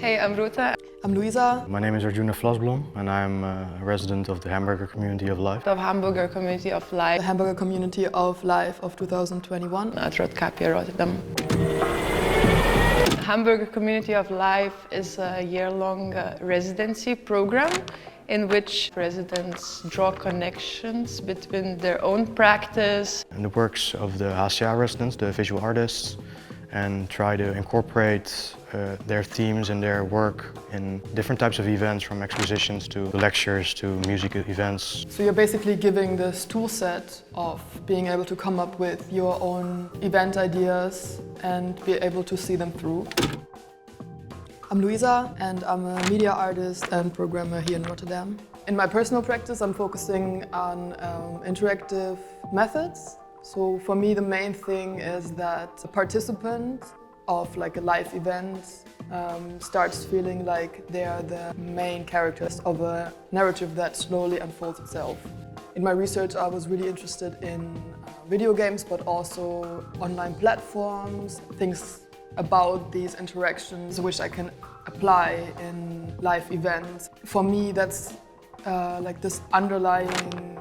Hey, I'm Rūta. I'm Louisa. My name is Arjuna Vlasblom and I'm a resident of the Hamburger Community of Life. Of Hamburger Community of Life. The Hamburger Community of Life of 2021. At Roodkapje, Rotterdam. Hamburger Community of Life is a year-long residency program in which residents draw connections between their own practice And the works of the HCA residents, the visual artists, and try to incorporate their themes and their work in different types of events, from expositions to lectures to music events. So you're basically giving this tool set of being able to come up with your own event ideas and be able to see them through. I'm Louisa and I'm a media artist and programmer here in Rotterdam. In my personal practice, I'm focusing on interactive methods. So for me, the main thing is that a participant of like a live event starts feeling like they are the main characters of a narrative that slowly unfolds itself. In my research, I was really interested in video games, but also online platforms, things about these interactions which I can apply in live events. For me, that's like this underlying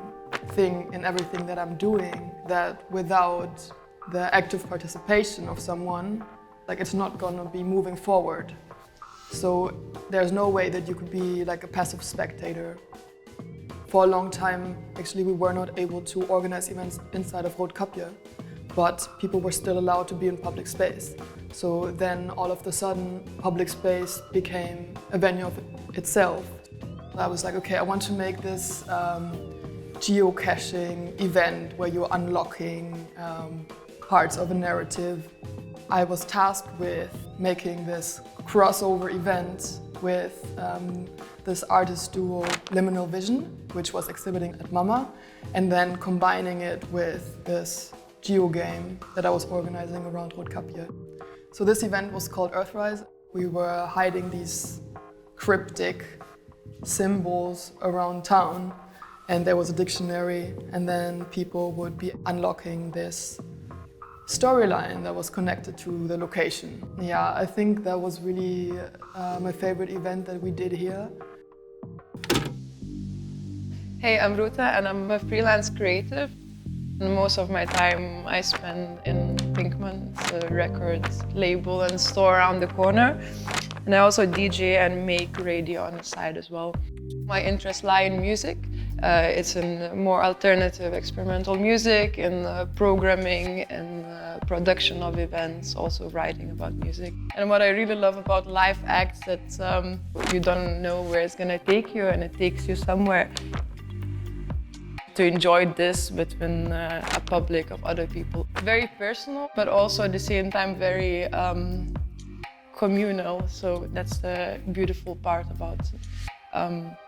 thing in everything that I'm doing, that without the active participation of someone, like it's not gonna be moving forward. So there's no way that you could be like a passive spectator. For a long time, actually, we were not able to organize events inside of Roodkapje, but people were still allowed to be in public space. So then all of a sudden, public space became a venue of itself. I was like, okay, I want to make this geocaching event where you're unlocking parts of a narrative. I was tasked with making this crossover event with this artist duo Liminal Vision, which was exhibiting at MAMA, and then combining it with this geo game that I was organizing around Roodkapje. So this event was called Earthrise. We were hiding these cryptic symbols around town, and there was a dictionary, and then people would be unlocking this storyline that was connected to the location. Yeah, I think that was really my favorite event that we did here. Hey, I'm Rūta and I'm a freelance creative. And most of my time I spend in Pinkman, it's a record label and store around the corner. And I also DJ and make radio on the side as well. My interests lie in music. It's in more alternative experimental music, in programming and production of events, also writing about music. And what I really love about live acts that you don't know where it's gonna take you, and it takes you somewhere. To enjoy this between a public of other people. Very personal, but also at the same time very communal. So that's the beautiful part about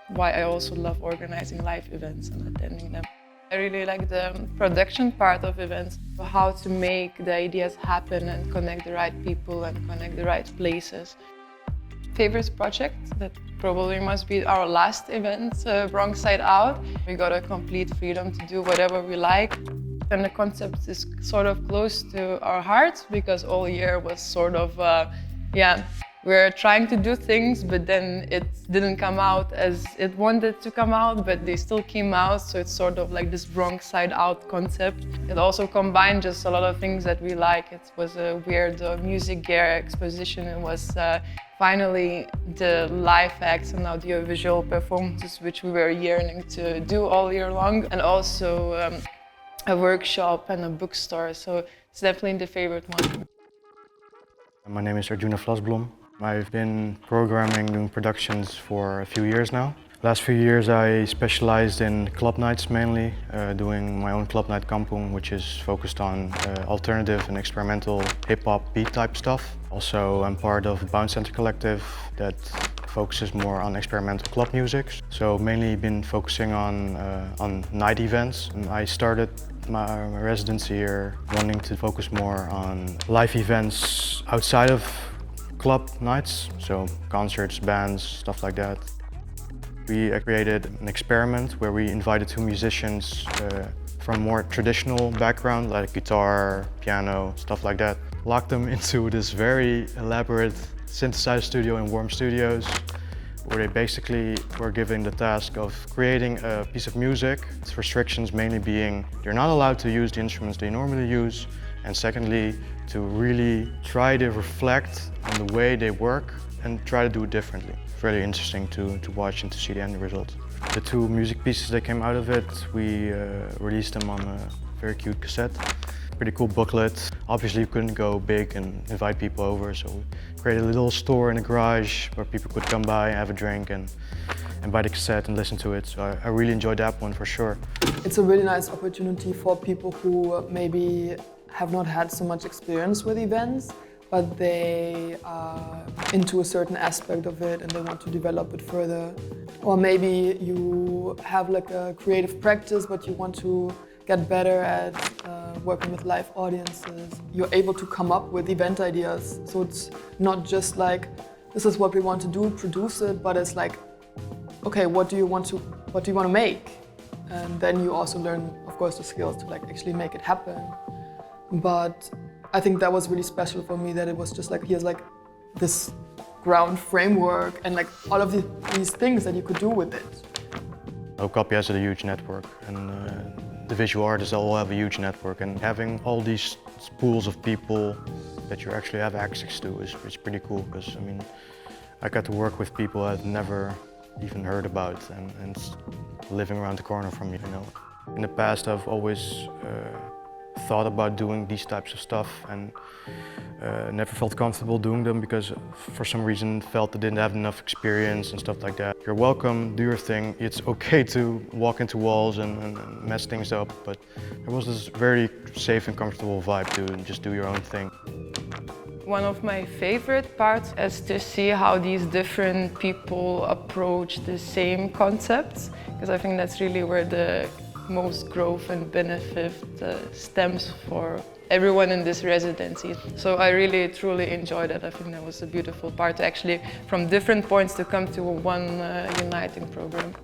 why I also love organizing live events and attending them. I really like the production part of events, how to make the ideas happen and connect the right people and connect the right places. Favorite project, that probably must be our last event, Wrong Side Out. We got a complete freedom to do whatever we like. And the concept is sort of close to our hearts because all year was sort of, we're trying to do things, but then it didn't come out as it wanted to come out, but they still came out. So it's sort of like this wrong side out concept. It also combined just a lot of things that we like. It was a weird music gear exposition. It was finally the live acts and audiovisual performances, which we were yearning to do all year long. And also a workshop and a bookstore. So it's definitely the favorite one. My name is Arjuna Vlasblom. I've been programming, doing productions for a few years now. Last few years I specialized in club nights mainly, doing my own club night kampung, which is focused on alternative and experimental hip-hop beat type stuff. Also I'm part of the Bounce Center collective that focuses more on experimental club music. So mainly been focusing on night events. And I started my residency here wanting to focus more on live events outside of club nights, so concerts, bands, stuff like that. We created an experiment where we invited two musicians from more traditional background, like guitar, piano, stuff like that. Locked them into this very elaborate synthesizer studio in Warm Studios, where they basically were given the task of creating a piece of music. Its restrictions mainly being they're not allowed to use the instruments they normally use, and secondly, to really try to reflect on the way they work and try to do it differently. It's really interesting to watch and to see the end result. The two music pieces that came out of it, we released them on a very cute cassette. Pretty cool booklet. Obviously we couldn't go big and invite people over, so we created a little store in a garage where people could come by, have a drink and buy the cassette and listen to it. So I really enjoyed that one for sure. It's a really nice opportunity for people who maybe have not had so much experience with events, but they are into a certain aspect of it and they want to develop it further. Or maybe you have like a creative practice, but you want to get better at working with live audiences. You're able to come up with event ideas. So it's not just like, this is what we want to do, produce it, but it's like, okay, what do you want to make? And then you also learn, of course, the skills to like actually make it happen. But I think that was really special for me, that it was just like, here's like this ground framework and like all of these things that you could do with it. Roodkapje has a huge network, and the visual artists all have a huge network, and having all these pools of people that you actually have access to is pretty cool, because I mean, I got to work with people I've never even heard about and living around the corner from me, you know. In the past I've always thought about doing these types of stuff and never felt comfortable doing them because for some reason felt I didn't have enough experience and stuff like that. You're welcome, do your thing. It's okay to walk into walls and mess things up, but there was this very safe and comfortable vibe to just do your own thing. One of my favorite parts is to see how these different people approach the same concepts, because I think that's really where the most growth and benefit stems for everyone in this residency. So I really truly enjoyed it. I think that was a beautiful part to actually, from different points, to come to one uniting program.